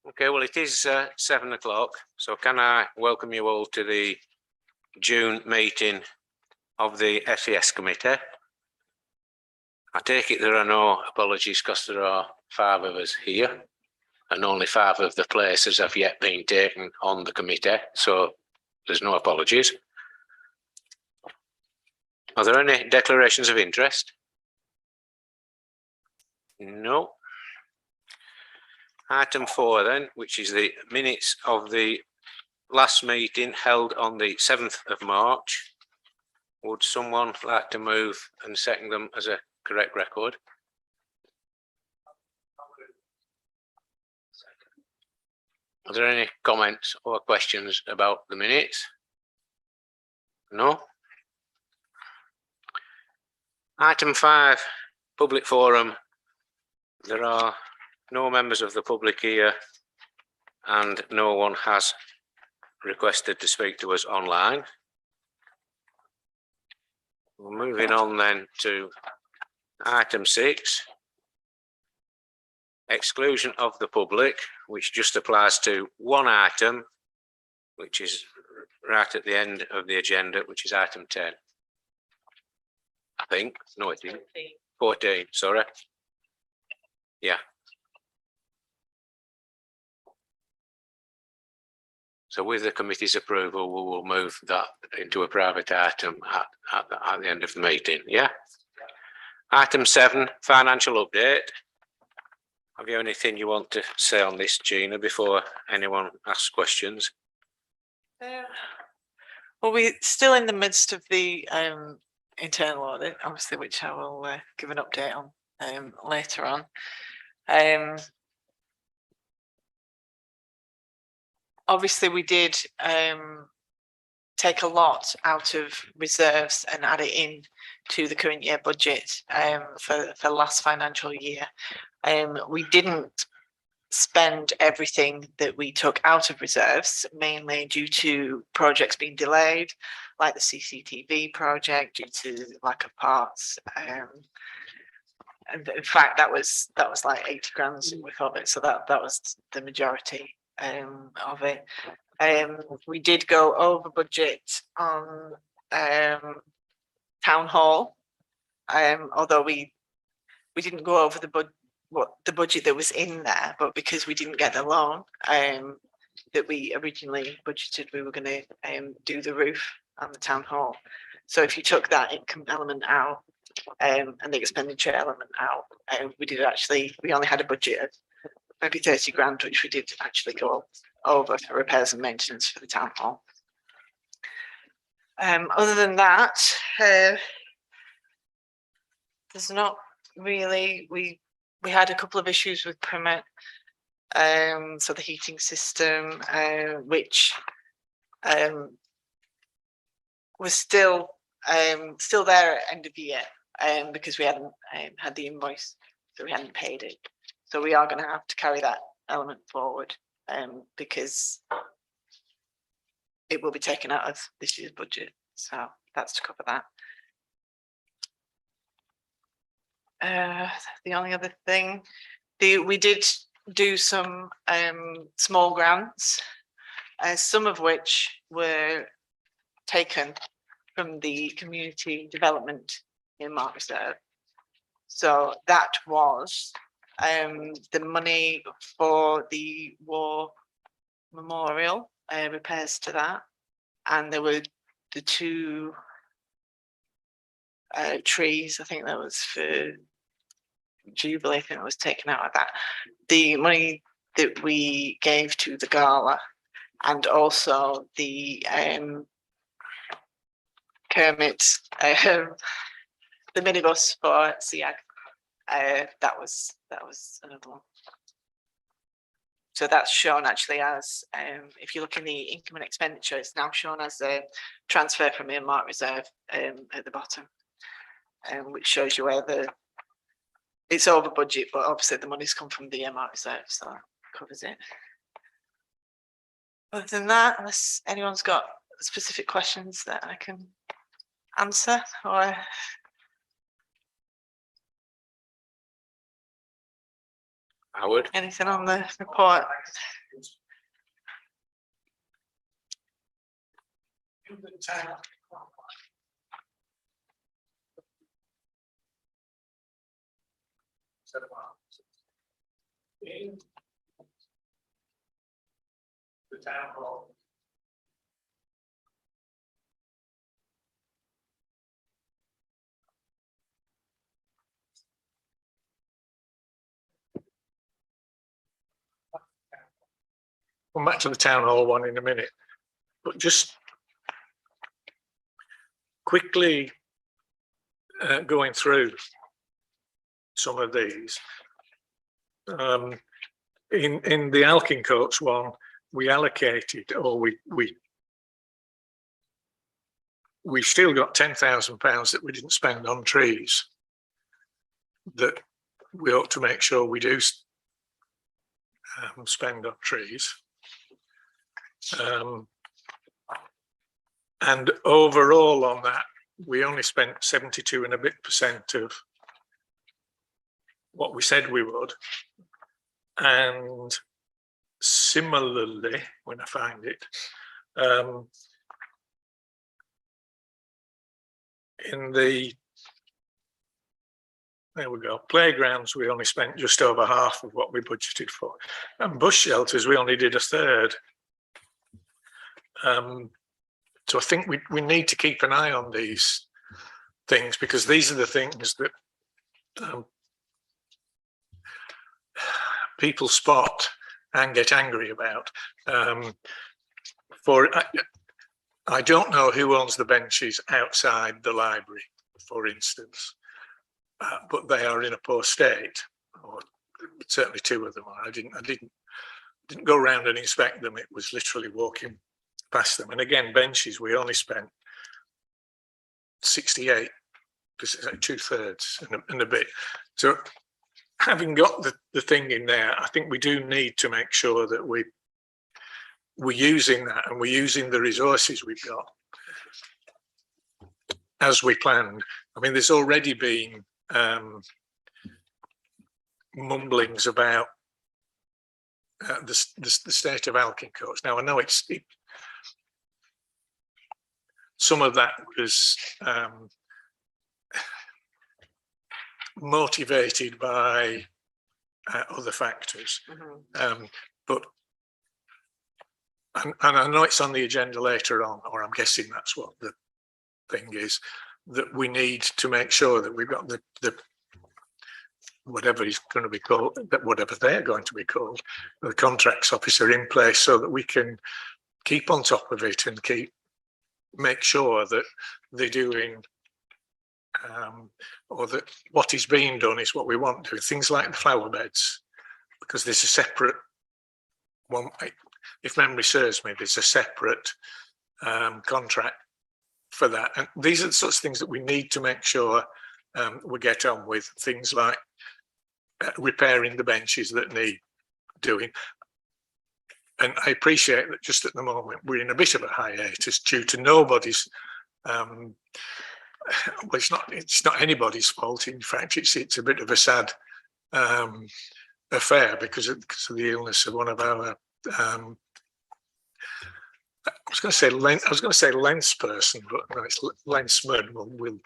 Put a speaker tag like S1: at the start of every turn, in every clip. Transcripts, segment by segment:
S1: Okay, well, it is 7 o'clock, so can I welcome you all to the June meeting of the SES committee. I take it there are no apologies because there are 5 of us here and only 5 of the places have yet been taken on the committee, so there's no apologies. Are there any declarations of interest? No. Item 4 then, which is the minutes of the last meeting held on the 7th of March. Would someone like to move and second them as a correct record? Are there any comments or questions about the minutes? No. Item 5, public forum. There are no members of the public here and no one has requested to speak to us online. We're moving on then to item 6, exclusion of the public, which just applies to one item, which is right at the end of the agenda, which is item 10. I think, no, it isn't. 14, sorry. Yeah. So with the committee's approval, we will move that into a private item at the end of the meeting. Yeah. Item 7, financial update. Have you anything you want to say on this, Gina, before anyone asks questions?
S2: Well, we're still in the midst of the internal audit, obviously, which I will give an update on later on. Obviously, we did take a lot out of reserves and add it in to the current year budget for the last financial year. We didn't spend everything that we took out of reserves, mainly due to projects being delayed, like the CCTV project, due to lack of parts. And in fact, that was like 80 grand worth of it, so that was the majority of it. We did go over budget on town hall, although we didn't go over the budget that was in there, but because we didn't get the loan that we originally budgeted, we were going to do the roof on the town hall. So if you took that income element out and the expenditure element out, we only had a budget of maybe 30 grand, which we did actually go over for repairs and maintenance for the town hall. Other than that, there's not really. We had a couple of issues with Primet, so the heating system, which was still there at end of year, because we hadn't had the invoice, so we hadn't paid it. So we are going to have to carry that element forward, because it will be taken out of this year's budget. So that's to cover that. The only other thing, we did do some small grants, some of which were taken from the community development in Mark Reserve. So that was the money for the war memorial, repairs to that, and there were the 2 trees. I think that was for Jubilee. I think it was taken out of that. The money that we gave to the gala, and also the Kermit, the minibus for SEAG. That was another one. So that's shown actually as, if you look in the income and expenditure, it's now shown as a transfer from earmark reserve at the bottom, which shows you where it's over budget, but obviously the money's come from the earmark reserve, so that covers it. Other than that, unless anyone's got specific questions that I can answer, or
S1: Howard?
S2: anything on the report.
S3: In the town hall. Come back to the town hall one in a minute, but just quickly going through some of these. In the Alkincoats one, we allocated, or we still got £10,000 that we didn't spend on trees that we ought to make sure we do spend on trees. And overall on that, we only spent 72 and a bit % of what we said we would. And similarly, when I find it, in the, there we go, playgrounds, we only spent just over half of what we budgeted for. And bush shelters, we only did a third. So I think we need to keep an eye on these things, because these are the things that people spot and get angry about. I don't know who owns the benches outside the library, for instance, but they are in a poor state, or certainly two of them are. I didn't go around and inspect them. It was literally walking past them. And again, benches, we only spent 68%, 2/3 and a bit. So having got the thing in there, I think we do need to make sure that we're using that, and we're using the resources we've got as we planned. I mean, there's already been mumblings about the state of Alkincoats. Now, I know some of that was motivated by other factors, but and I know it's on the agenda later on, or I'm guessing that's what the thing is, that we need to make sure that we've got the whatever is going to be called, that whatever they're going to be called, the contracts officer in place, so that we can keep on top of it and make sure that they're doing or that what is being done is what we want to do. Things like the flower beds, because there's a separate one, if memory serves me, there's a separate contract for that. And these are the sorts of things that we need to make sure we get on with. Things like repairing the benches that need doing. And I appreciate that just at the moment we're in a bit of a hiatus due to nobody's well, it's not anybody's fault. In fact, it's a bit of a sad affair because of the illness of one of our I was going to say lens person, but no, it's lensman. We'll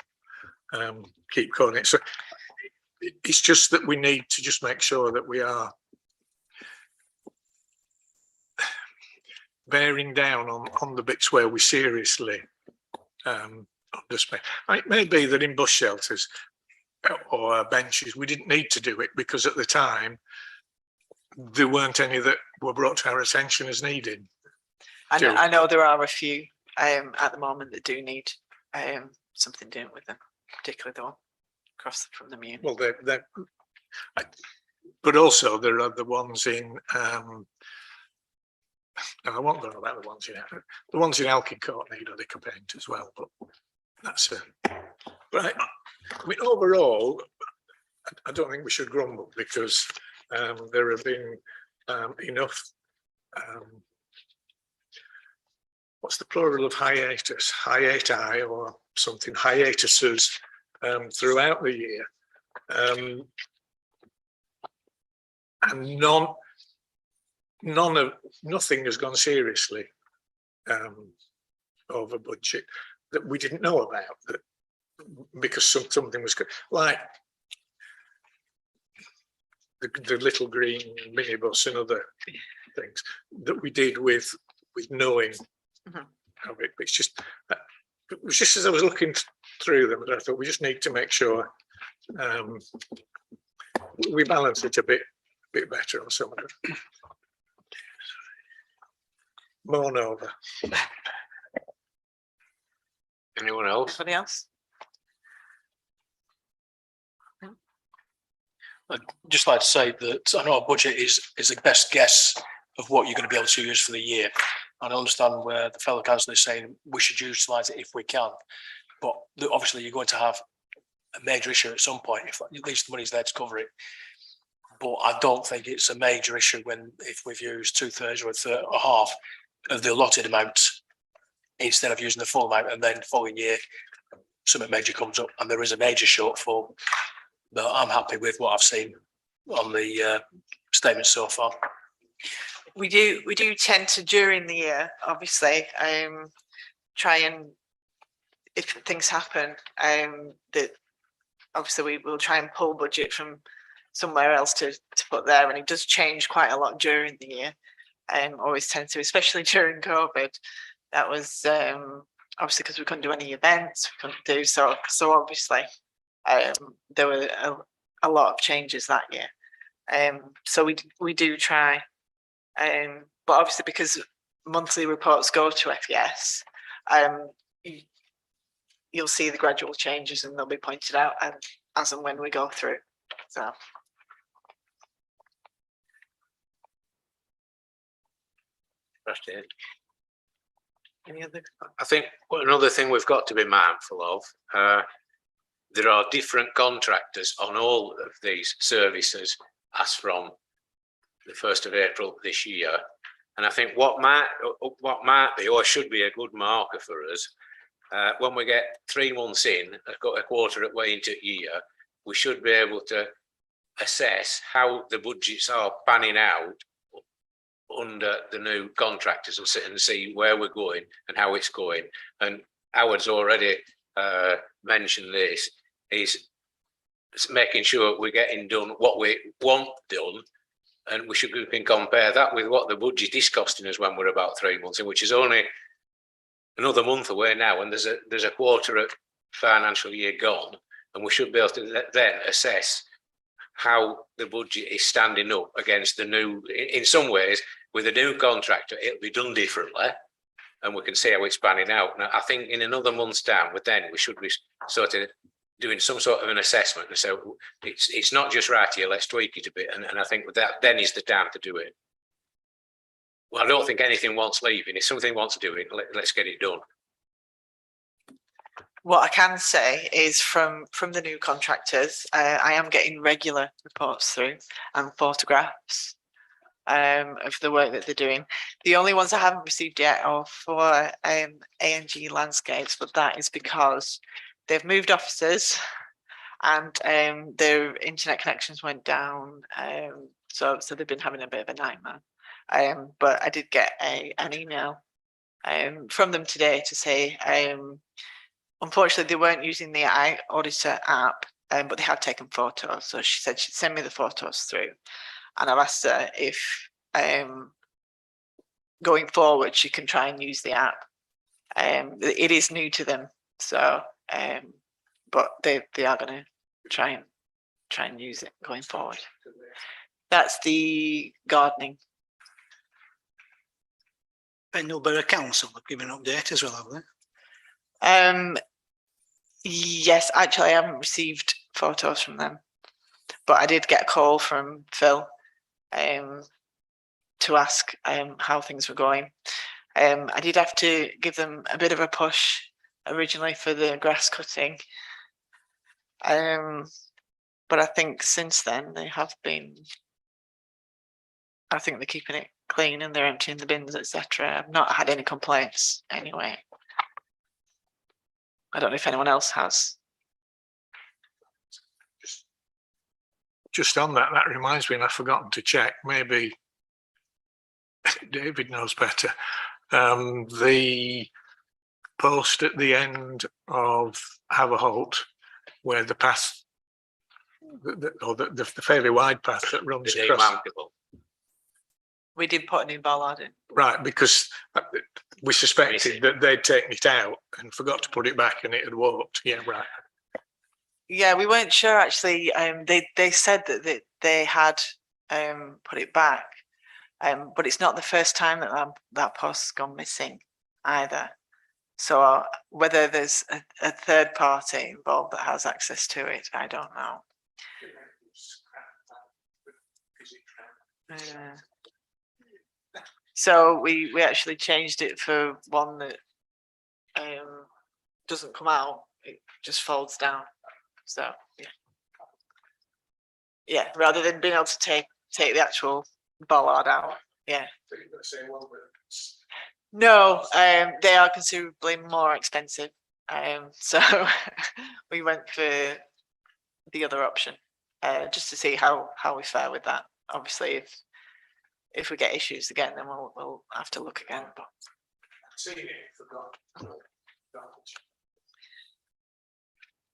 S3: keep calling it. So it's just that we need to just make sure that we are bearing down on the bits where we seriously underspend. It may be that in bush shelters or benches we didn't need to do it because at the time there weren't any that were brought to our attention as needed.
S2: I know there are a few at the moment that do need something doing with them, particularly the one across from the Mune.
S3: Well, but also there are the ones in, no, I won't go about the ones in Elkin Court need a lick of paint as well, but that's right. I mean, overall, I don't think we should grumble because there have been enough, what's the plural of hiatus, hiati or something, hiatuses throughout the year. And nothing has gone seriously over budget that we didn't know about, that because something was good, like the little green minibus and other things that we did with knowing of it. It was just as I was looking through them that I thought we just need to make sure we balance it a bit better on some of them. Moan over.
S1: Anyone else?
S2: Anybody else?
S4: I'd just like to say that I know our budget is the best guess of what you're going to be able to use for the year. And I understand where the fellow councillor is saying we should utilise it if we can. But obviously you're going to have a major issue at some point, if at least the money's there to cover it. But I don't think it's a major issue if we've used 2/3 or a third or half of the allotted amount instead of using the full amount, and then the following year something major comes up and there is a major shortfall. But I'm happy with what I've seen on the statement so far.
S2: We do tend to, during the year, obviously, try and, if things happen, that obviously we will try and pull budget from somewhere else to put there, and it does change quite a lot during the year. Always tends to, especially during COVID. That was obviously because we couldn't do any events, we couldn't do so obviously there were a lot of changes that year. So we do try, but obviously because monthly reports go to FES, you'll see the gradual changes and they'll be pointed out as and when we go through. So.
S1: That's it.
S2: Any other?
S1: I think another thing we've got to be mindful of, there are different contractors on all of these services as from the 1st of April this year. And I think what might be or should be a good marker for us, when we get 3 months in, a quarter of way into the year, we should be able to assess how the budgets are panning out under the new contractors and sit and see where we're going and how it's going. And Howard's already mentioned this, is making sure we're getting done what we want done, and we can compare that with what the budget is costing us when we're about 3 months in, which is only another month away now, and there's a quarter of financial year gone, and we should be able to then assess how the budget is standing up against the new, in some ways, with a new contractor, it'll be done differently, and we can see how it's panning out. Now, I think in another month's time, we should be sort of doing some sort of an assessment. And so it's not just right here, let's tweak it a bit. And I think that then is the time to do it. Well, I don't think anything wants leaving. If something wants to do it, let's get it done.
S2: What I can say is from the new contractors, I am getting regular reports through and photographs of the work that they're doing. The only ones I haven't received yet are for A&G Landscapes, but that is because they've moved offices and their internet connections went down. So they've been having a bit of a nightmare. But I did get an email from them today to say, unfortunately, they weren't using the iAuditor app, but they had taken photos. So she said she'd send me the photos through. And I've asked her if going forward, she can try and use the app. It is new to them. So, but they are going to try and use it going forward. That's the gardening.
S5: Pendle Borough Council have given an update as well, have they?
S2: Yes, actually, I haven't received photos from them, but I did get a call from Phil to ask how things were going. I did have to give them a bit of a push originally for the grass cutting. But I think since then they have been, I think they're keeping it clean and they're emptying the bins, etc. I've not had any complaints anyway. I don't know if anyone else has.
S3: Just on that, that reminds me, and I've forgotten to check, maybe David knows better. The post at the end of Haverholt, where the path, the fairly wide path that runs
S1: The
S3: across.
S1: demountable.
S2: We did put a new bollard in.
S3: Right, because we suspected that they'd taken it out and forgot to put it back and it had walked. Yeah, right.
S2: Yeah, we weren't sure actually. They said that they had put it back, but it's not the first time that that post's gone missing either. So whether there's a third party involved that has access to it, I don't know. So we actually changed it for one that doesn't come out; it just folds down. So yeah, rather than being able to take the actual bollard out, yeah. No, they are considerably more expensive. So we went for the other option, just to see how we fare with that. Obviously, if we get issues again, then we'll have to look again. But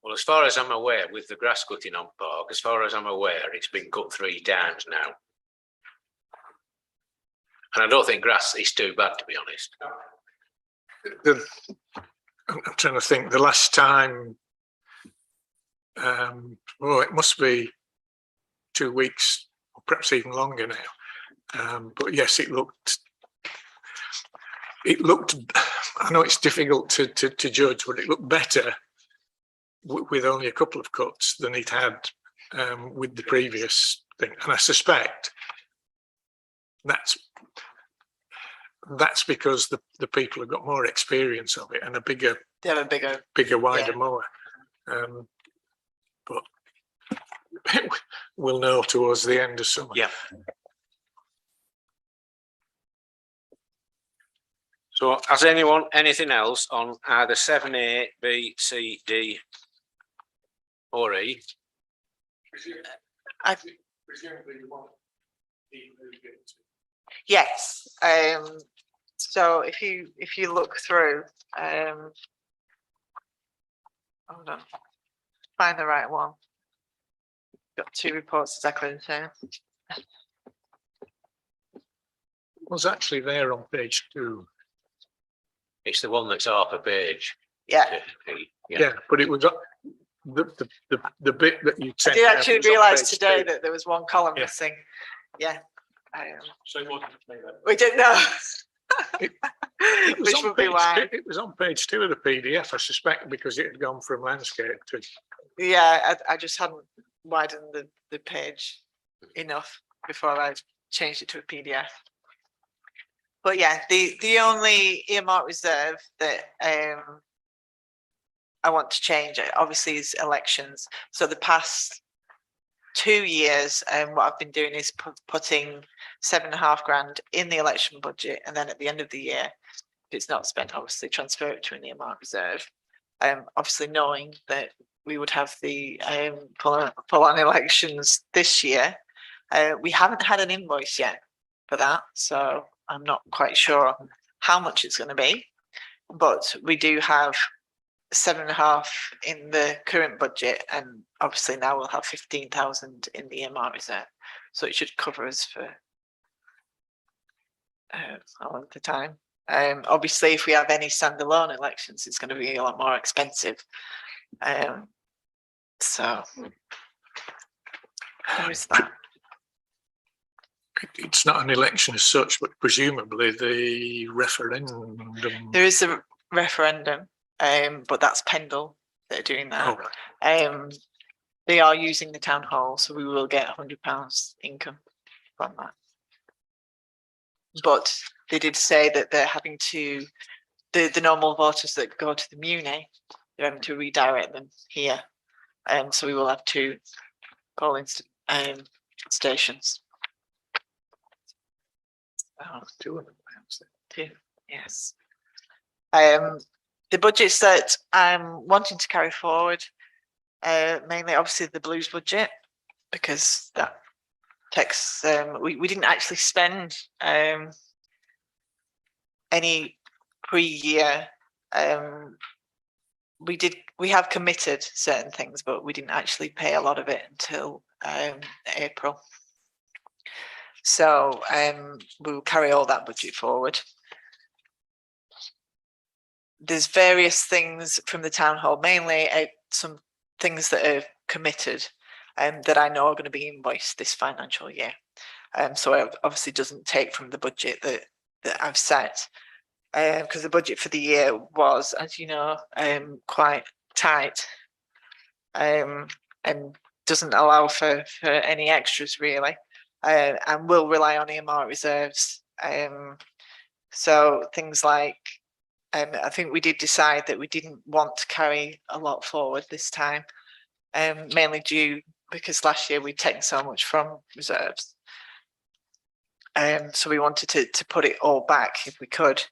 S1: Well, as far as I'm aware, with the grass cutting on Park, as far as I'm aware, it's been cut 3 times now. And I don't think grass is too bad, to be honest.
S3: I'm trying to think, the last time, it must be 2 weeks, or perhaps even longer now. But yes, it looked, I know it's difficult to judge, but it looked better with only a couple of cuts than it had with the previous thing. And I suspect that's because the people have got more experience of it and
S2: they have a bigger,
S3: wider
S2: yeah.
S3: mower. But we'll know towards the end of summer.
S1: Yeah. So has anyone anything else on either 7A, B, C, D or E?
S2: Yes. So if you look through, hold on, find the right one. Got 2 reports exactly the same.
S3: It was actually there on page 2.
S1: It's the one that's half a page.
S2: Yeah.
S3: Yeah, but it was the bit that you
S2: I
S3: sent.
S2: did
S3: out
S2: actually
S3: was on
S2: realise
S3: page
S2: today
S3: 2.
S2: that there was one column
S3: Yeah.
S2: missing. Yeah.
S4: So it wasn't me then.
S2: We didn't know.
S3: It was
S2: Which
S3: on
S2: would be
S3: page
S2: why.
S3: 2 it was on page 2 of the PDF, I suspect, because it had gone from landscape to.
S2: Yeah, I just hadn't widened the page enough before I changed it to a PDF. But yeah, the only earmark reserve that I want to change, obviously, is elections. So the past 2 years, what I've been doing is putting £7,500 in the election budget, and then at the end of the year, if it's not spent, obviously transfer it to an earmark reserve. Obviously, knowing that we would have the full-on elections this year, we haven't had an invoice yet for that, so I'm not quite sure how much it's going to be, but we do have 7.5 in the current budget, and obviously now we'll have 15,000 in the earmark reserve, so it should cover us for a long time. Obviously, if we have any standalone elections, it's going to be a lot more expensive. So there is that.
S3: It's not an election as such, but presumably the referendum.
S2: There is a referendum, but that's Pendle. that are doing that.
S3: Oh, right.
S2: They are using the town hall, so we will get £100 income from that. But they did say that they're having to, the normal voters that go to the Muni, they're having to redirect them here. So we will have 2 polling stations.
S3: £200 then.
S2: 2, yes. The budgets that I'm wanting to carry forward, mainly obviously the Blues budget, because that takes, we didn't actually spend any pre-year. We have committed certain things, but we didn't actually pay a lot of it until April. So we will carry all that budget forward. There's various things from the town hall, mainly some things that are committed that I know are going to be invoiced this financial year. So it obviously doesn't take from the budget that I've set, because the budget for the year was, as you know, quite tight, and doesn't allow for any extras really, and will rely on earmark reserves. So things like, I think we did decide that we didn't want to carry a lot forward this time, mainly due because last year we'd taken so much from reserves. So we wanted to put it all back if we could.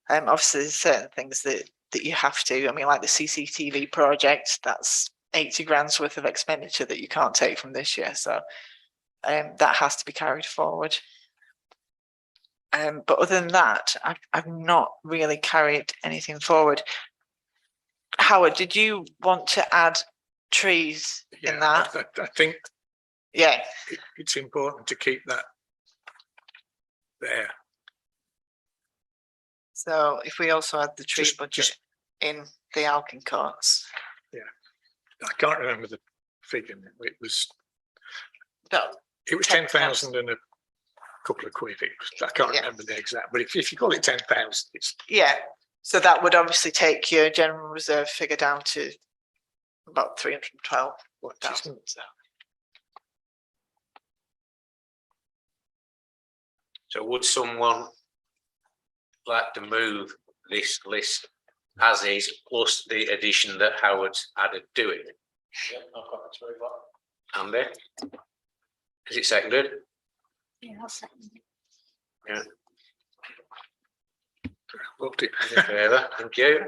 S2: Obviously there's certain things that you have to, I mean, like the CCTV project, that's 80 grand's worth of expenditure that you can't take from this year. So that has to be carried forward. But other than that, I've not really carried anything forward. Howard, did you want to add trees in that?
S3: I think
S2: Yeah.
S3: it's important to keep that there.
S2: So if we also add the tree
S3: Just-
S2: budget
S3: just-
S2: in the Alkin courts.
S3: I can't remember the figure. It was
S2: No,
S3: 10,000 and a couple of quid. I can't
S2: Yeah.
S3: remember the exact, but if you call it 10,000, it's
S2: yeah. So that would obviously take your general reserve figure down to about 312,000. So
S1: So would someone like to move this list as is, plus the addition that Howard's added to it?
S4: Yeah, I've got to move that.
S1: Andy? Is it seconded?
S5: Yeah, I'll second it.
S1: Yeah.
S3: loved it.
S1: In favour, thank you.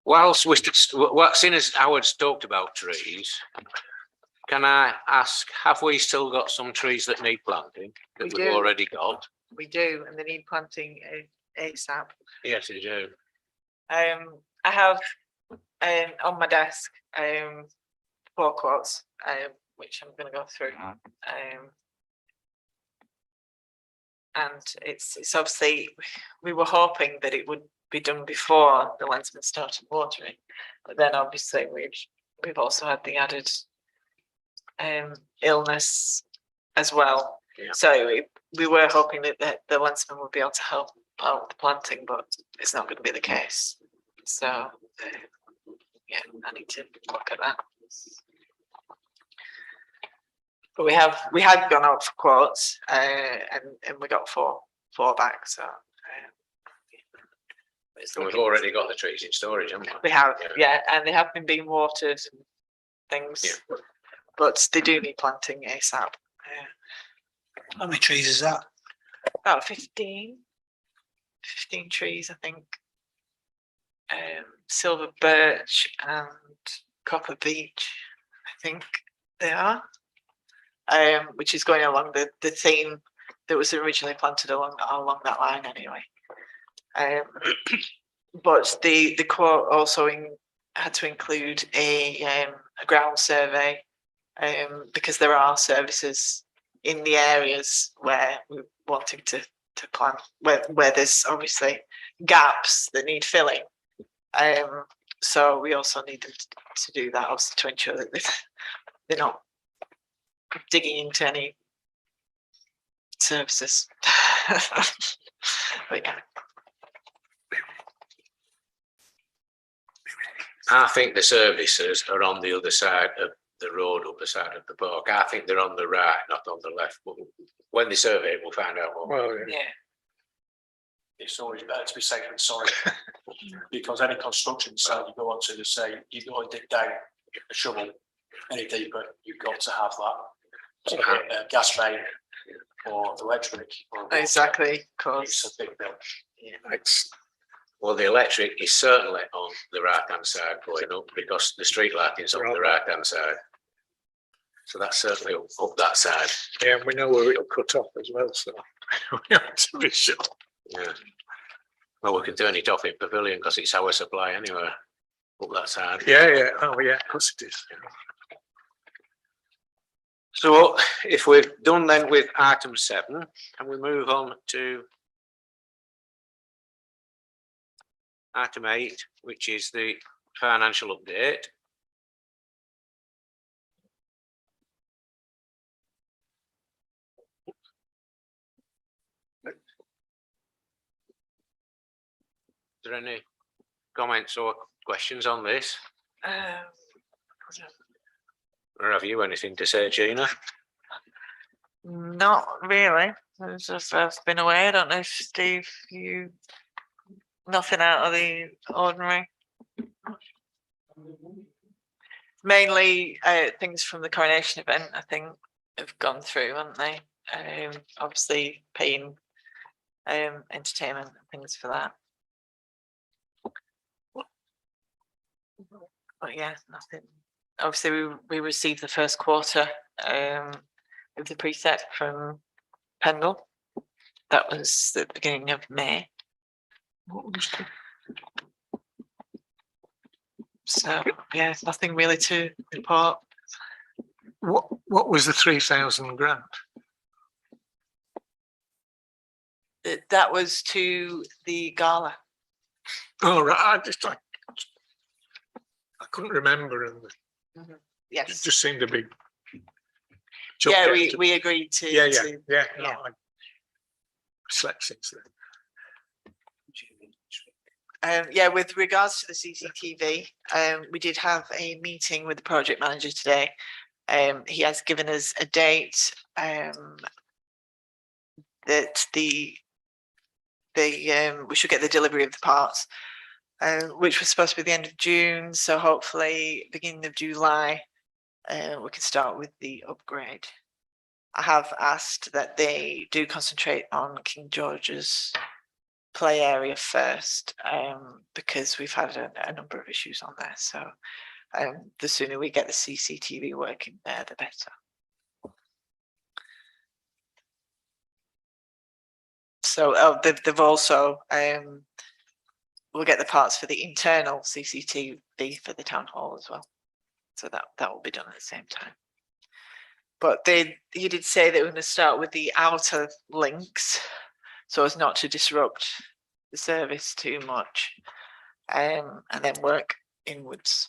S1: Whilst seeing as Howard's talked about trees, can I ask, have we still got some trees that need planting that
S2: We
S1: we've
S2: do.
S1: already got?
S2: we do, and they need planting ASAP.
S1: Yes, we do.
S2: I have on my desk 4 quotes, which I'm going to go through. And it's obviously, we were hoping that it would be done before the lensman started watering, but then obviously we've also had the added illness as well.
S1: Yeah.
S2: So we were hoping that the lensman would be able to help out with the planting, but it's not going to be the case. So yeah, I need to look at that. But we had gone out for quotes, and we got four back. So it's
S1: And we've
S2: looking-
S1: already got the trees in storage, haven't we?
S2: we have,
S1: Yeah.
S2: yeah, and they have been being watered and things,
S1: Yeah.
S2: but they do need planting ASAP.
S6: How many trees is that?
S2: About 15 trees, I think. Silver birch and copper beech, I think they are. Which is going along the theme that was originally planted along that line anyway. But the quote also had to include a ground survey, because there are services in the areas where we're wanting to plant, where there's obviously gaps that need filling. So we also need them to do that, also to ensure that they're not digging into any services. But yeah.
S1: I think the services are on the other side of the road, up the side of the park. I think they're on the right, not on the left. But when they survey it, we'll find out more.
S3: Well,
S2: Yeah.
S4: It's always better to be safe than sorry, because any construction site you go onto, they say you go and dig down, get the shovel any deeper, you've got to have that. So, gas main or electric. Or water.
S2: Exactly, of
S4: It's
S2: course.
S4: a big bill.
S3: it's,
S1: Well, the electric is certainly on the right-hand side going up because the street lighting's on the right-hand side. So that's certainly up that side.
S3: yeah, we know where it'll cut off as well, so we have to be sure.
S1: Yeah. Well, we can turn it off in Pavilion because it's our supply anyway, up that side.
S3: Yeah, oh yeah, of course it is.
S1: So if we've done then with item 7, can we move on to item 8, which is the financial update? Is there any comments or questions on this? Or have you anything to say, Gina?
S2: Not really. It's just I've been away. I don't know if Steve, you, nothing out of the ordinary. Mainly things from the coronation event, I think, have gone through, haven't they? Obviously paying entertainment and things for that. But yeah, nothing. Obviously, we received the first quarter of the preset from Pendle. That was the beginning of May. So yeah, nothing really to report.
S3: What was the 3,000 grand?
S2: That was to the gala.
S3: Oh, right, I couldn't remember, and it
S2: Yes.
S3: just seemed a big.
S2: Yeah, we agreed to.
S3: Yeah,
S2: to-
S3: no,
S2: yeah.
S3: I slept since then.
S2: Yeah, with regards to the CCTV, we did have a meeting with the project manager today. He has given us a date that we should get the delivery of the parts, which was supposed to be the end of June. So hopefully beginning of July, we can start with the upgrade. I have asked that they do concentrate on King George's play area first, because we've had a number of issues on there. So the sooner we get the CCTV working there, the better. So they've also we'll get the parts for the internal CCTV for the town hall as well. So that will be done at the same time. But he did say that we're going to start with the outer links so as not to disrupt the service too much, and then work inwards.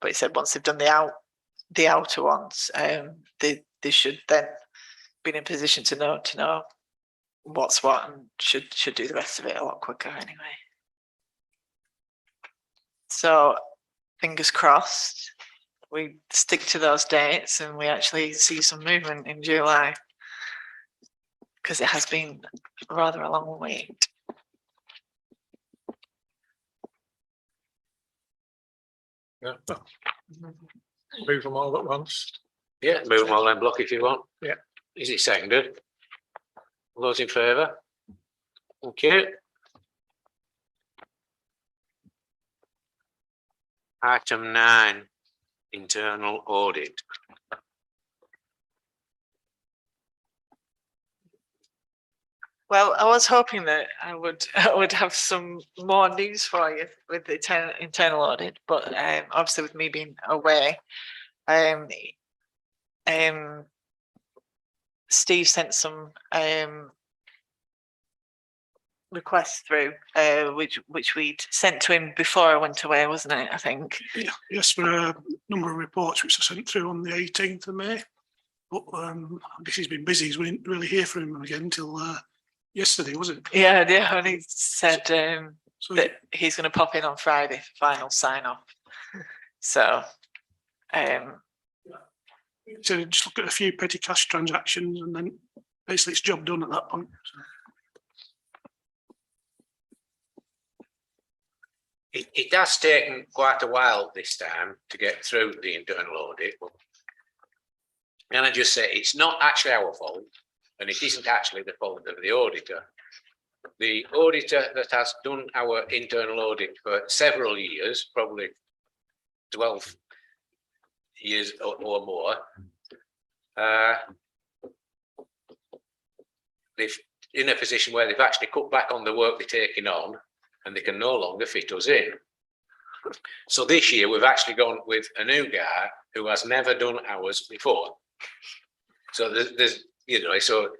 S2: But he said once they've done the outer ones, they should then be in a position to know what's what, and should do the rest of it a lot quicker anyway. So fingers crossed we stick to those dates and we actually see some movement in July, because it has been rather a long wait.
S3: Yeah, well, move them all at once.
S1: Yeah, move them all in block if you want.
S3: Yeah.
S1: Is it seconded? All those in favour? Okay. Item 9, internal audit.
S2: Well, I was hoping that I would have some more news for you with the internal audit, but obviously with me being away, Steve sent some requests through, which we'd sent to him before I went away, wasn't it? I think.
S6: Yeah, yes, for a number of reports which I sent through on the 18th of May. But I guess he's been busy, so we didn't really hear from him again until yesterday, was it?
S2: Yeah, and he said
S6: So
S2: that he's going to pop in on Friday for final sign off. So,
S6: so just look at a few petty cash transactions and then basically it's job done at that point. So,
S1: It has taken quite a while this time to get through the internal audit. And I just say, it's not actually our fault, and it isn't actually the fault of the auditor. The auditor that has done our internal audit for several years, probably 12 years or more, they've in a position where they've actually cut back on the work they're taking on, and they can no longer fit us in. So this year we've actually gone with a new guy who has never done ours before. So there's you know, so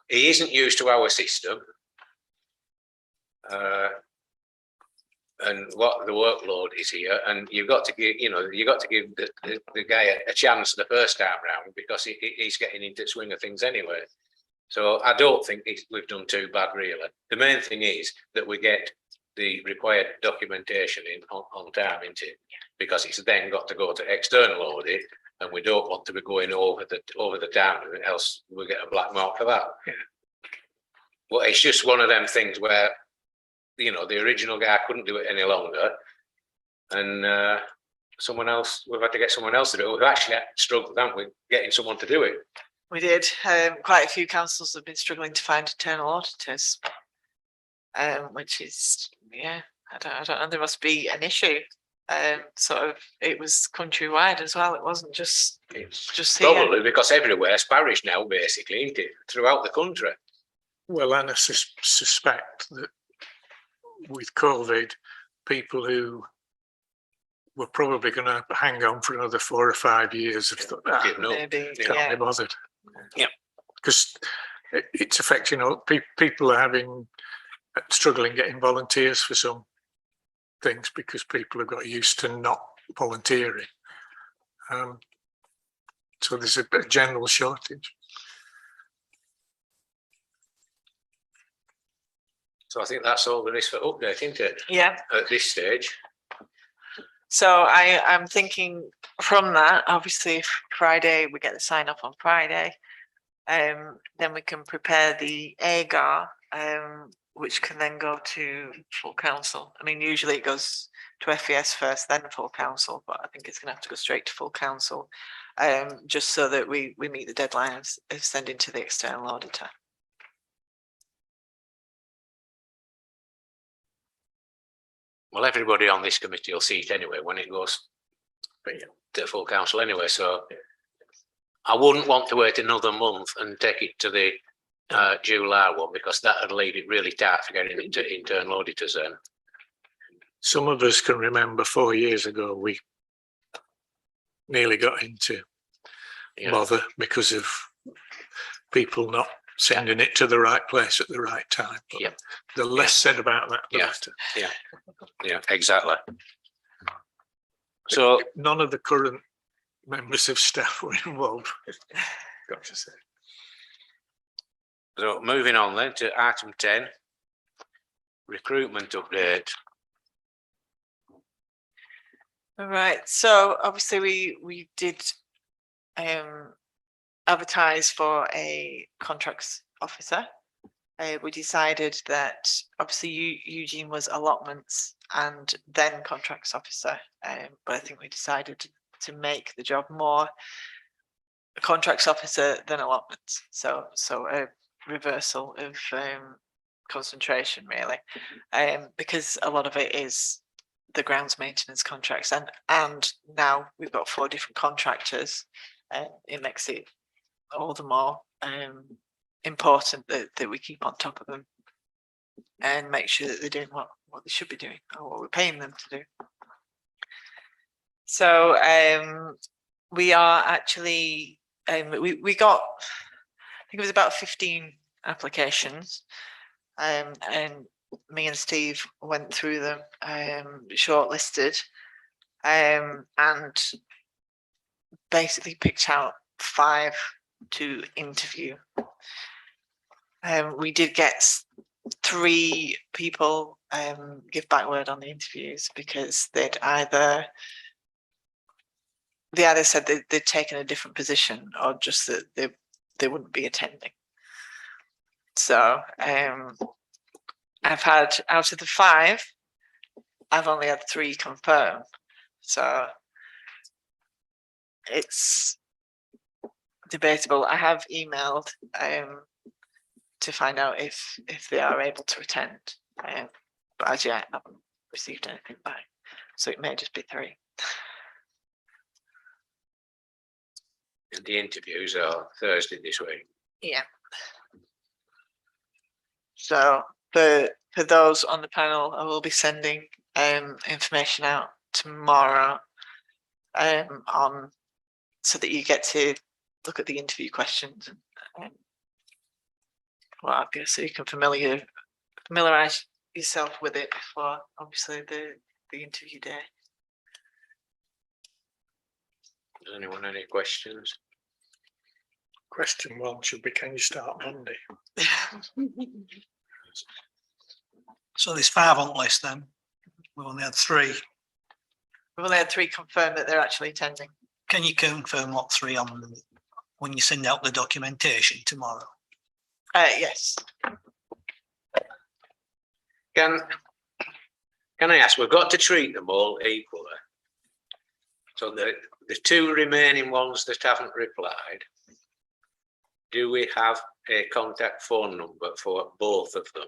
S1: he isn't used to our system. And what the workload is here, and you've got to give, the guy a chance the first time round, because he's getting into the swing of things anyway. So I don't think we've done too bad, really. The main thing is that we get the required documentation in on time, isn't it? Because it's then got to go to external audit, and we don't want to be going over the time, else we get a black mark for that.
S3: Yeah.
S1: Well, it's just one of them things where, you know, the original guy couldn't do it any longer, and someone else, we've had to get someone else to do it. We've actually struggled, haven't we, getting someone to do it.
S2: we did. Quite a few councils have been struggling to find internal auditors, which is, yeah, I don't know. There must be an issue. Sort of, it was countrywide as well. It wasn't just here.
S1: Probably because everywhere's parish now, basically, isn't it? Throughout the country.
S3: Well, and I suspect that with COVID, people who were probably going to hang on for another 4 or 5 years have thought,
S1: Give no-
S2: Maybe,
S1: yeah.
S3: can't be bothered.
S1: Yeah.
S3: Because it's affecting people are struggling getting volunteers for some things because people have got used to not volunteering. So there's a general shortage.
S1: So I think that's all there is for update, isn't it?
S2: Yeah.
S1: At this stage.
S2: So I'm thinking from that, obviously, if Friday we get the sign off on Friday, then we can prepare the AGAR, which can then go to full council. I mean, usually it goes to FES first, then full council, but I think it's going to have to go straight to full council, just so that we meet the deadline of sending to the external auditor.
S1: Well, everybody on this committee will see it anyway when it goes to full council anyway. So I wouldn't want to wait another month and take it to the July one, because that would leave it really tight for getting into internal auditors then.
S3: Some of us can remember 4 years ago, we nearly got into bother because of people not sending it to the right place at the right time. But
S1: Yep.
S3: the less said about that, the
S1: Yeah.
S3: better.
S1: Yeah, exactly. So
S3: None of the current members of staff were involved. Got to say.
S1: So moving on then to item 10, recruitment update.
S2: All right, so obviously we did advertise for a contracts officer. We decided that obviously Eugene was allotments and then contracts officer, but I think we decided to make the job more a contracts officer than allotments. So a reversal of concentration, really, because a lot of it is the grounds maintenance contracts, and now we've got 4 different contractors. It makes it all the more important that we keep on top of them and make sure that they're doing what they should be doing, or what we're paying them to do. So we are actually we got, I think it was about 15 applications, and me and Steve went through them, shortlisted, and basically picked out 5 to interview. We did get three people give back word on the interviews because they either said they'd taken a different position or just that they wouldn't be attending. So I've had, out of the 5, I've only had 3 confirmed. So it's debatable. I have emailed to find out if they are able to attend, but as yet I haven't received anything back. So it may just be 3.
S1: And the interviews are Thursday this week.
S2: Yeah. So for those on the panel, I will be sending information out tomorrow on so that you get to look at the interview questions and what have you, so you can familiarize yourself with it before obviously the interview day.
S1: Does anyone any questions?
S3: Question 1 should be, can you start Monday?
S7: So there's 5 on the list then. We've only had 3.
S2: We've only had 3 confirmed that they're actually attending.
S7: Can you confirm what 3 on when you send out the documentation tomorrow?
S2: Yes.
S1: Can I ask, we've got to treat them all equally. So the 2 remaining ones that haven't replied, do we have a contact phone number for both of them?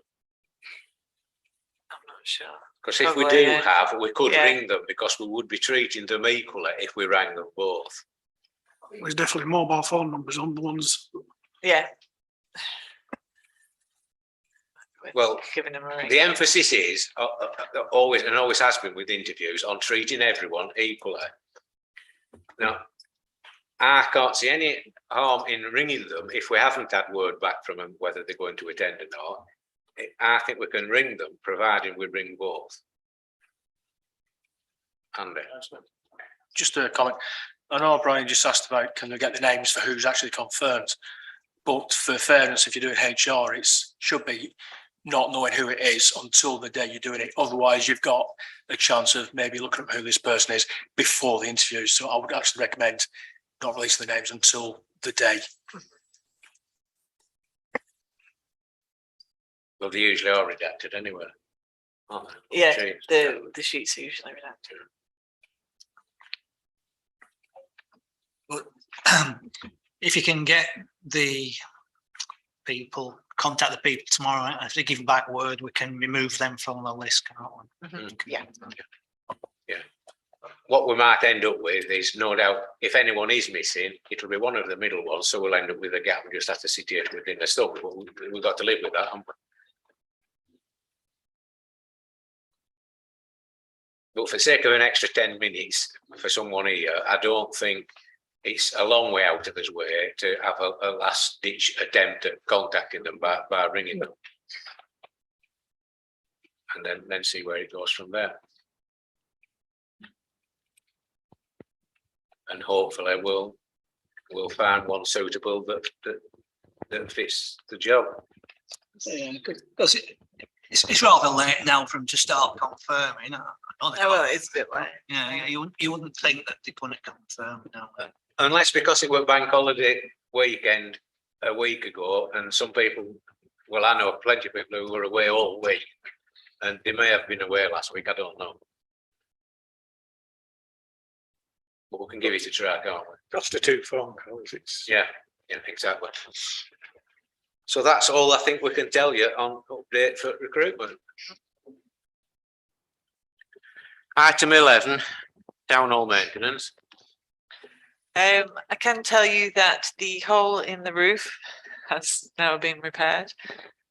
S2: I'm not sure.
S1: Because if we
S2: Probably,
S1: do
S2: yeah.
S1: have, we could
S2: Yeah.
S1: ring them because we would be treating them equally if we rang them both.
S6: There's definitely mobile phone numbers on the ones.
S2: Yeah.
S1: Well,
S2: Giving them a ring.
S1: the emphasis is always and always has been with interviews on treating everyone equally. Now, I can't see any harm in ringing them if we haven't had word back from them whether they're going to attend or not. I think we can ring them, providing we ring both. Andy.
S4: Just a comment. I know Brian just asked about can they get the names for who's actually confirmed, but for fairness, if you're doing HR, it should be not knowing who it is until the day you're doing it. Otherwise, you've got a chance of maybe looking at who this person is before the interview. So I would actually recommend not releasing the names until the day.
S1: Well, they usually are redacted anyway. aren't they?
S2: Yeah,
S1: Changed.
S2: the sheets are usually redacted.
S7: If you can get contact the people tomorrow, and if they give back word, we can remove them from the list, can't we?
S2: Yeah.
S1: What we might end up with is, no doubt, if anyone is missing, it'll be one of the middle ones, so we'll end up with a gap. We just have to sit here within the stuff. We've got to live with that, haven't we? But for the sake of an extra 10 minutes for someone here, I don't think it's a long way out of his way to have a last ditch attempt at contacting them by ringing them. And then see where it goes from there. And hopefully we'll find one suitable that fits the job.
S7: Yeah, because it's rather late now for them to start confirming. I know they
S2: Oh, well,
S7: can't-
S2: it's a bit late.
S7: Yeah, you wouldn't think that they couldn't confirm now.
S1: Unless because it was bank holiday weekend a week ago, and some people, well, I know plenty of people who were away all week, and they may have been away last week, I don't know. But we can give it a try, can't we?
S3: Just the 2 phone calls. It's
S1: Yeah, exactly. So that's all I think we can tell you on update for recruitment. Item 11, town hall maintenance.
S2: I can tell you that the hole in the roof has now been repaired,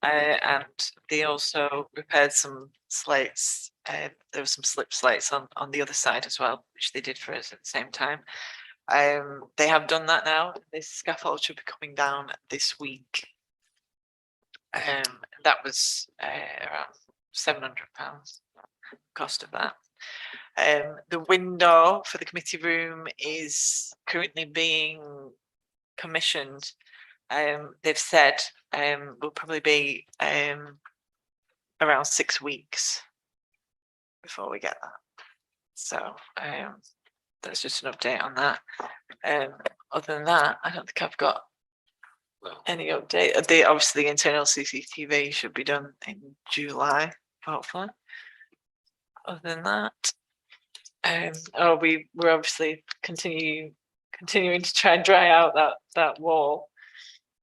S2: and they also repaired some slates. There were some slip slates on the other side as well, which they did for us at the same time. They have done that now. This scaffold should be coming down this week. That was around £700 cost of that. The window for the committee room is currently being commissioned. They've said will probably be around 6 weeks before we get that. So that's just an update on that. Other than that, I don't think I've got
S1: Well,
S2: any update. Obviously the internal CCTV should be done in July, hopefully. Other than that, we're obviously continuing to try and dry out that wall,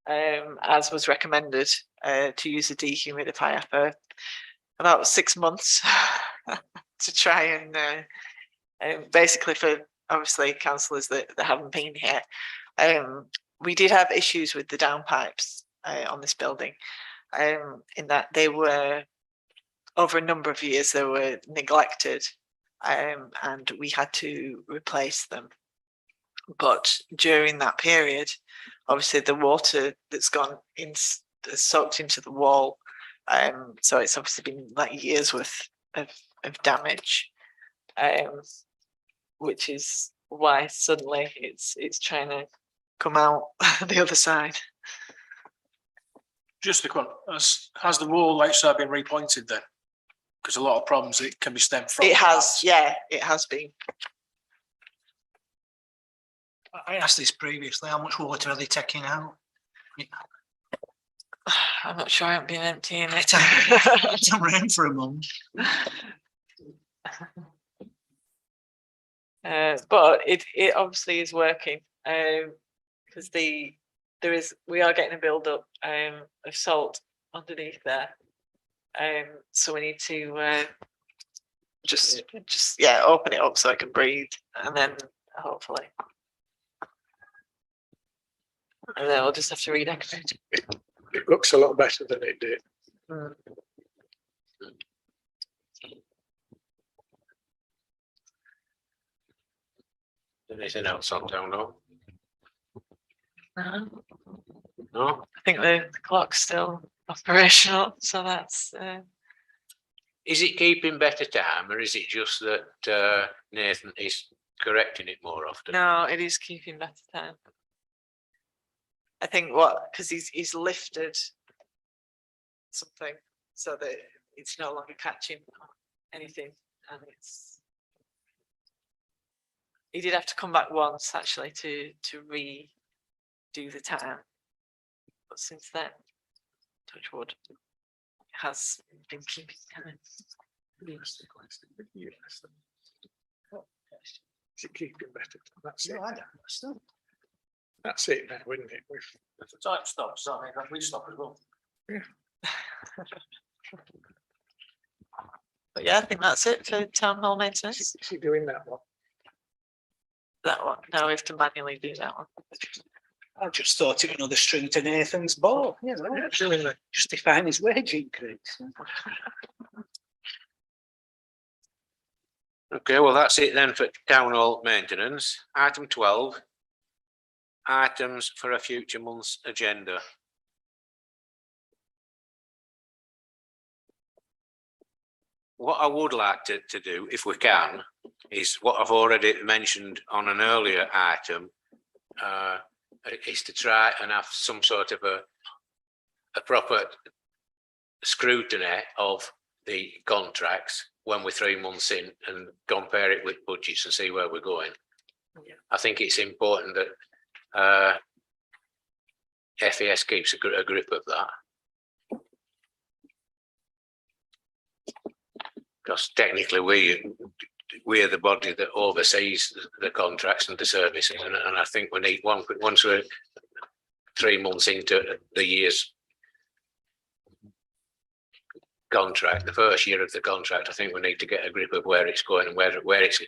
S2: as was recommended, to use a dehumidifier for about 6 months to try and basically for obviously councillors that haven't been here. We did have issues with the downpipes on this building, in that they were, over a number of years, they were neglected, and we had to replace them. But during that period, obviously the water that's gone in has soaked into the wall, so it's obviously been like years worth of damage, which is why suddenly it's trying to come out the other side.
S4: Just a quick, has the wall outside been repointed then? Because a lot of problems it can be stemmed from.
S2: It has, yeah, it has been.
S7: I asked this previously, how much water are they taking out?
S2: I'm not sure, I haven't been emptying it.
S7: It's not rain for a month.
S2: But it obviously is working, because we are getting a build up of salt underneath there, so we need to just open it up so I can breathe, and then hopefully, and then we'll just have to redecorate.
S3: It looks a lot better than it did.
S2: Mm.
S1: anything else on down low?
S2: No,
S1: No?
S2: I think the clock's still operational, so that's
S1: Is it keeping better time, or is it just that Nathan is correcting it more often?
S2: no, it is keeping better time. I think because he's lifted something so that it's no longer catching anything, and he did have to come back once actually to redo the time, but since then, touch wood, it has been keeping time.
S3: Is it keeping better? That's it. That's it now, isn't it?
S4: If the time stops, I mean, we stop as well.
S2: But yeah, I think that's it for town hall maintenance.
S3: Is he doing that one?
S2: That one, now we have to manually do that one.
S7: I just thought it was another string to Nathan's bow, you know,
S3: Doing that.
S7: justifying his wage increase.
S1: Okay, well, that's it then for town hall maintenance. Item 12. Items for a future month's agenda. What I would like to do, if we can, is what I've already mentioned on an earlier item, is to try and have some sort of a proper scrutiny of the contracts when we're 3 months in, and compare it with budgets and see where we're going.
S2: Yeah.
S1: I think it's important that FES keeps a grip of that. Because technically we're the body that oversees the contracts and the services, and I think we need once we're 3 months into the year's contract, the first year of the contract, I think we need to get a grip of where it's going and where it's.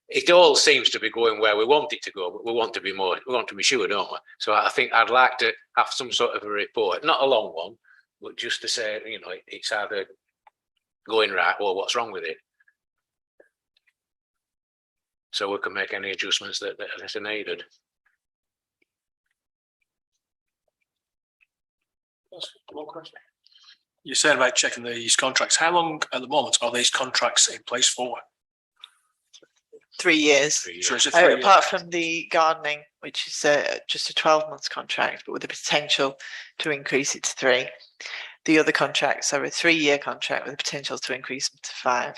S1: It all seems to be going where we want it to go, but we want to be sure, don't we? So I think I'd like to have some sort of a report, not a long one, but just to say, you know, it's either going right or what's wrong with it, so we can make any adjustments that are needed.
S4: One question. You're saying about checking these contracts. How long at the moment are these contracts in place for?
S2: 3 years.
S1: 3 years.
S4: So is it 3 years?
S2: Apart from the gardening, which is just a 12-month contract, but with the potential to increase it to 3. The other contracts are a 3-year contract with potential to increase them to 5.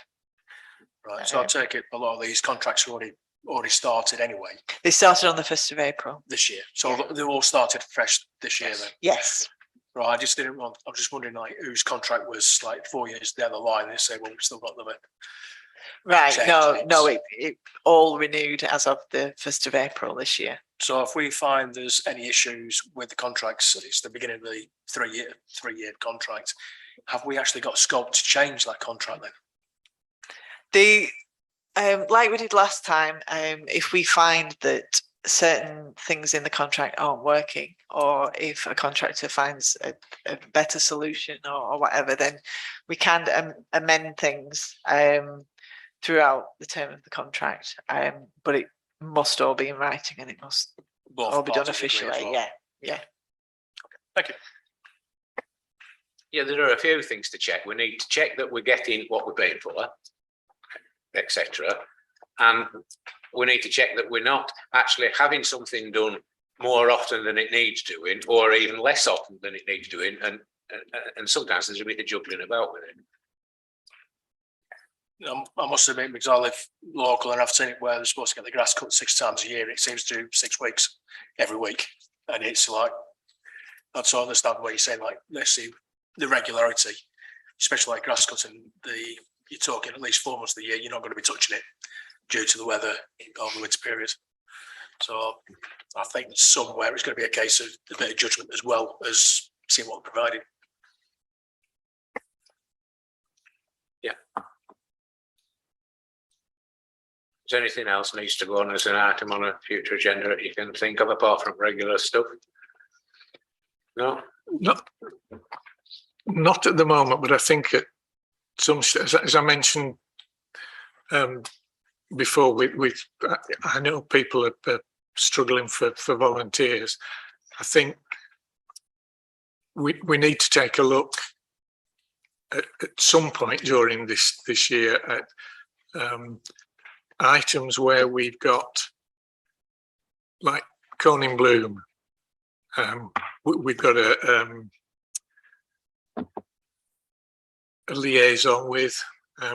S4: Right, so I take it a lot of these contracts are already started anyway
S2: They started on the 1st of April.
S4: this year. So
S2: Yeah.
S4: they've all started fresh this year then.
S2: Yes.
S4: Right, I just didn't want, I'm just wondering like whose contract was like 4 years down the line, they say, well, we've still got them.
S2: Right.
S4: Change
S2: No,
S4: dates.
S2: no, it all renewed as of the 1st of April this year.
S4: So if we find there's any issues with the contracts, it's the beginning of the three-year contract, have we actually got scope to change that contract then?
S2: The like we did last time, if we find that certain things in the contract aren't working, or if a contractor finds a better solution or whatever, then we can amend things throughout the term of the contract. But it must all be in writing and it must
S4: Both
S2: all be done
S4: parties agree as
S2: officially.
S4: well.
S2: Yeah.
S4: Thank you.
S1: Yeah, there are a few things to check. We need to check that we're getting what we're paying for, etc. And we need to check that we're not actually having something done more often than it needs doing, or even less often than it needs doing. And sometimes there's a bit of juggling about with it.
S4: I must admit, because I live local and I've seen it where they're supposed to get the grass cut 6 times a year. It seems to do 6 weeks every week. And it's like, that's all I understand what you're saying, like, let's see the regularity, especially like grass cutting, you're talking at least 4 months of the year, you're not going to be touching it due to the weather over the winter period. So I think somewhere it's going to be a case of a bit of judgment as well as seeing what we're providing.
S1: Yeah. Is there anything else needs to go on as an item on a future agenda that you can think of apart from regular stuff? No?
S3: Not at the moment, but I think at some, as I mentioned before, I know people are struggling for volunteers. I think we need to take a look at some point during this year at items where we've got, like Coning Bloom. We've got a liaison with,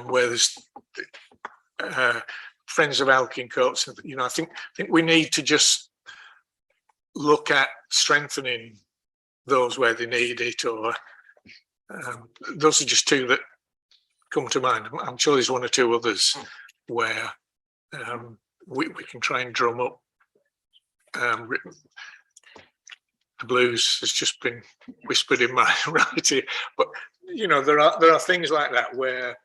S3: where there's Friends of Alkincoats. You know, I think we need to just look at strengthening those where they need it, or those are just 2 that come to mind. I'm sure there's 1 or 2 others where we can try and drum up. The blues has just been whispered in my right ear, but you know, there are things like that where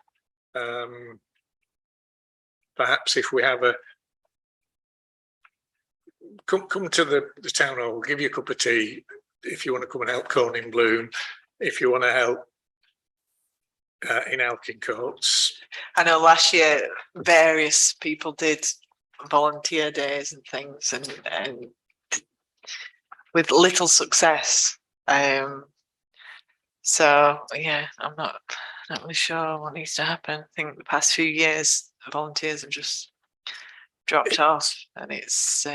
S3: perhaps if we have come to the town hall, we'll give you a cup of tea if you want to come and help Coning Bloom, if you want to help in Alkincoats.
S2: I know last year various people did volunteer days and things, and with little success. So yeah, I'm not really sure what needs to happen. I think the past few years volunteers have just dropped off, and it's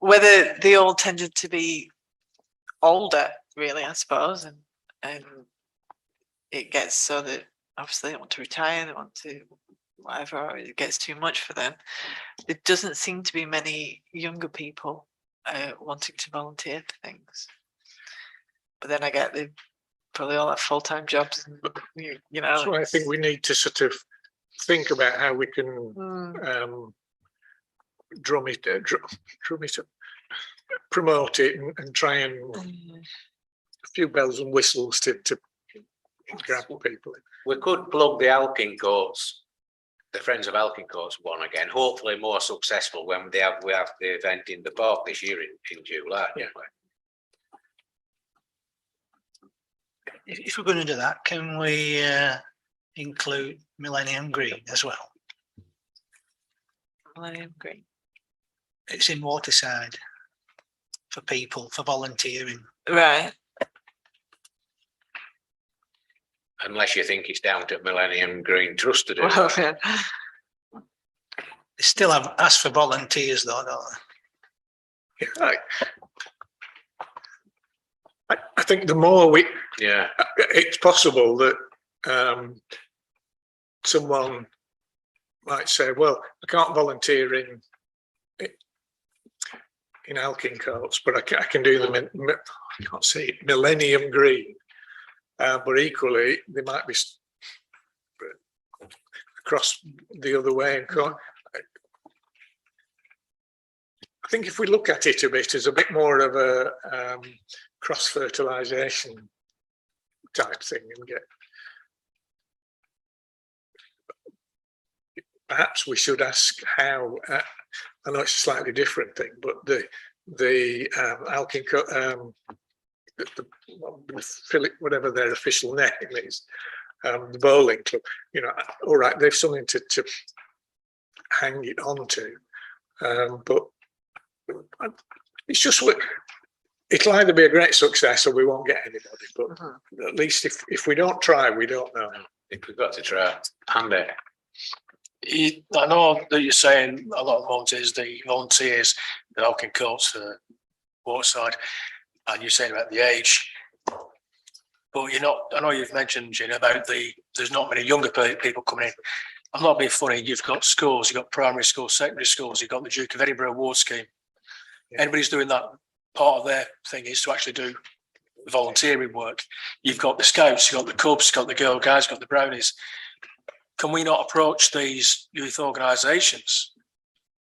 S2: whether they all tended to be older, really, I suppose, and it gets so that obviously they want to retire, they want to whatever, or it gets too much for them. There doesn't seem to be many younger people wanting to volunteer for things. But then I get they probably all have full-time jobs, and you know.
S3: So I think we need to sort of think about how we can drum it up, promote it, and try and a few bells and whistles to grab people in.
S1: We could plug the Alkincoats, the Friends of Alkincoats one again, hopefully more successful when we have the event in the park this year in July.
S3: Yeah.
S7: If we're going to do that, can we include Millennium Green as well?
S2: Millennium Green.
S7: It's in Waterside for people, for volunteering.
S2: Right.
S1: Unless you think it's down to Millennium Green Trust to do
S2: Well,
S1: that.
S2: yeah.
S7: They still have asked for volunteers though, don't they?
S3: Yeah, I think the more
S1: Yeah,
S3: it's possible that someone might say, well, I can't volunteer in Alkin Courts, but I can do them in, I can't say it, Millennium Green. But equally, they might be across the other way. And I think if we look at it a bit as a bit more of a cross-fertilisation type thing and get, perhaps we should ask how, I know it's a slightly different thing, but the Alkin, Philip, whatever their official name is, the bowling club, you know, all right, they've something to hang it on to, but it's just, it'll either be a great success or we won't get anybody, but at least if we don't try, we don't know.
S1: if we've got to try. Andy?
S4: I know that you're saying a lot of volunteers, the Alkin Courts for Waterside, and you're saying about the age, but you're not, I know you've mentioned, Gina, about there's not many younger people coming in. I'm not being funny, you've got schools, you've got primary schools, secondary schools, you've got the Duke of Edinburgh Award Scheme. Anybody's doing that, part of their thing is to actually do volunteering work. You've got the Scouts, you've got the Cubs, you've got the Girl Guides, you've got the Brownies. Can we not approach these youth organisations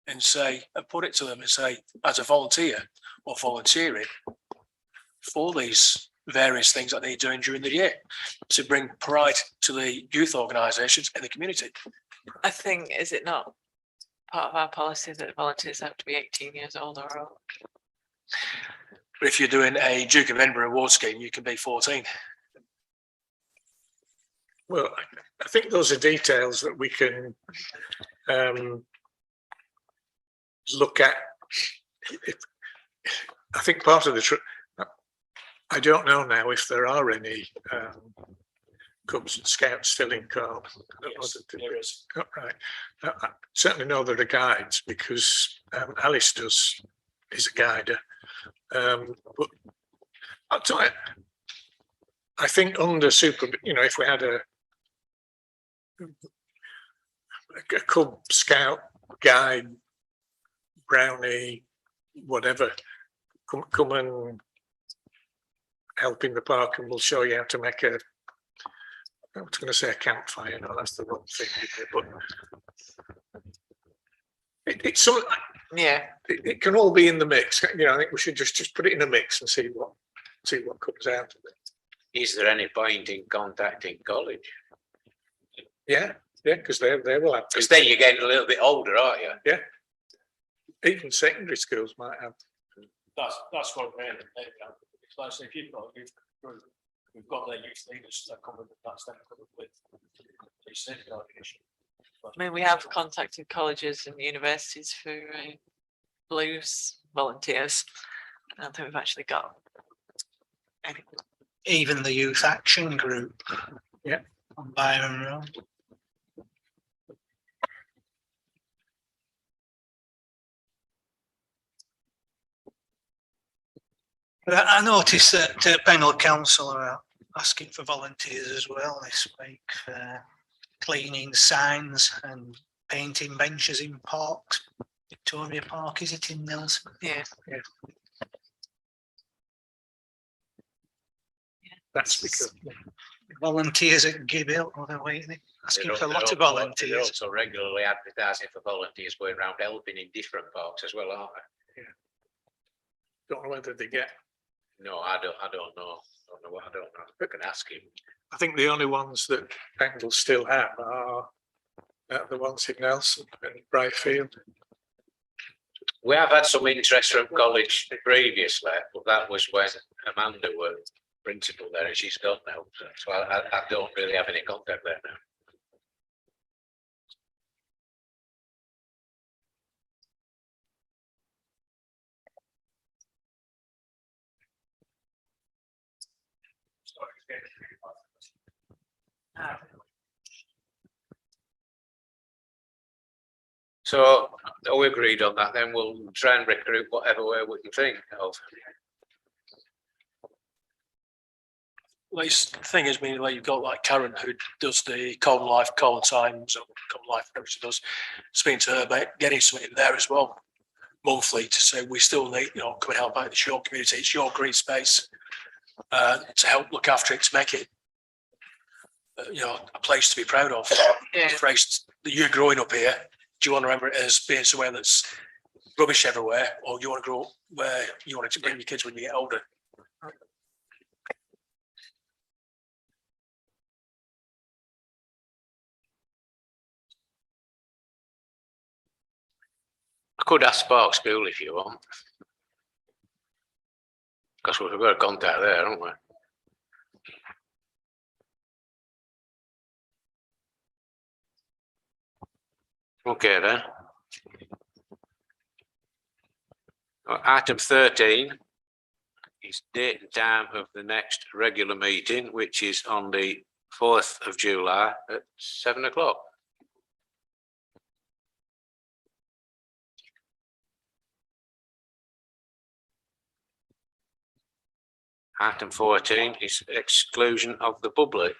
S4: and say, and put it to them and say, as a volunteer or volunteering for these various things that they're doing during the year to bring pride to the youth organisations and the community?
S2: I think, is it not part of our policy that volunteers have to be 18 years old or older?
S4: But if you're doing a Duke of Edinburgh Award Scheme, you can be 14.
S3: Well, I think those are details that we can look at. I think part of the I don't know now if there are any Cubs and Scouts still in Cork.
S4: Yes, there is.
S3: Oh, right. I certainly know there are guides because Alice is a guider. But I'll tell you, I think under super, you know, if we had a Cub, Scout, guide, Brownie, whatever, come and help in the park, and we'll show you how to make a, I was going to say a campfire. No, that's the wrong thing, but it's some.
S2: Yeah,
S3: It can all be in the mix. You know, I think we should just put it in a mix and see what comes out of it.
S1: Is there any point in contacting college?
S3: Yeah, because they will have.
S1: Because then you're getting a little bit older, aren't you?
S3: Yeah. Even secondary schools might have.
S4: That's what I'm saying. It's like, so if you've got a youth group, we've got their youth leaders that come with, that's them covered with the safeguarding issue.
S2: I mean, we have contacted colleges and universities for Blues volunteers. I don't think we've actually got any.
S7: Even the Youth Action Group.
S3: Yeah.
S7: On Byron Road. But I noticed that Bengal Council are asking for volunteers as well this week for cleaning signs and painting benches in parks. Victoria Park, is it in Mills?
S2: Yeah.
S3: That's because
S7: Volunteers at Gibbill, or they're waiting, asking for a lot of
S1: They're
S7: volunteers.
S1: also regularly advertising for volunteers going around helping in different parks as well, aren't they?
S3: don't know whether they get.
S1: No, I don't know. I don't know. I can ask him.
S3: I think the only ones that Bengal still have are the ones in Nelson and Brightfield.
S1: We have had some interest from college previously, but that was when Amanda was principal there and she's gone now. So I don't really have any contact there now. So are we agreed on that? Then we'll try and recruit whatever way we can think of.
S4: Like, the thing is, I mean, like you've got like Karen who does the Colin Life, Colin Times, or Colin Life, whatever she does. Speaking to her about getting something there as well, monthly, to say we still need, you know, come and help out. It's your community, it's your green space, to help look after it, to make it, you know, a place to be proud of.
S2: Yeah.
S4: The phrase that you're growing up here, do you want to remember it as being somewhere that's rubbish everywhere, or you want to grow up where you want to bring your kids when you get older?
S1: I could ask Spark School if you want. Because we've got a contact there, haven't we? Okay then. Item 13 is date and time of the next regular meeting, which is on the 4th of July at 7 o'clock. Item 14 is exclusion of the public.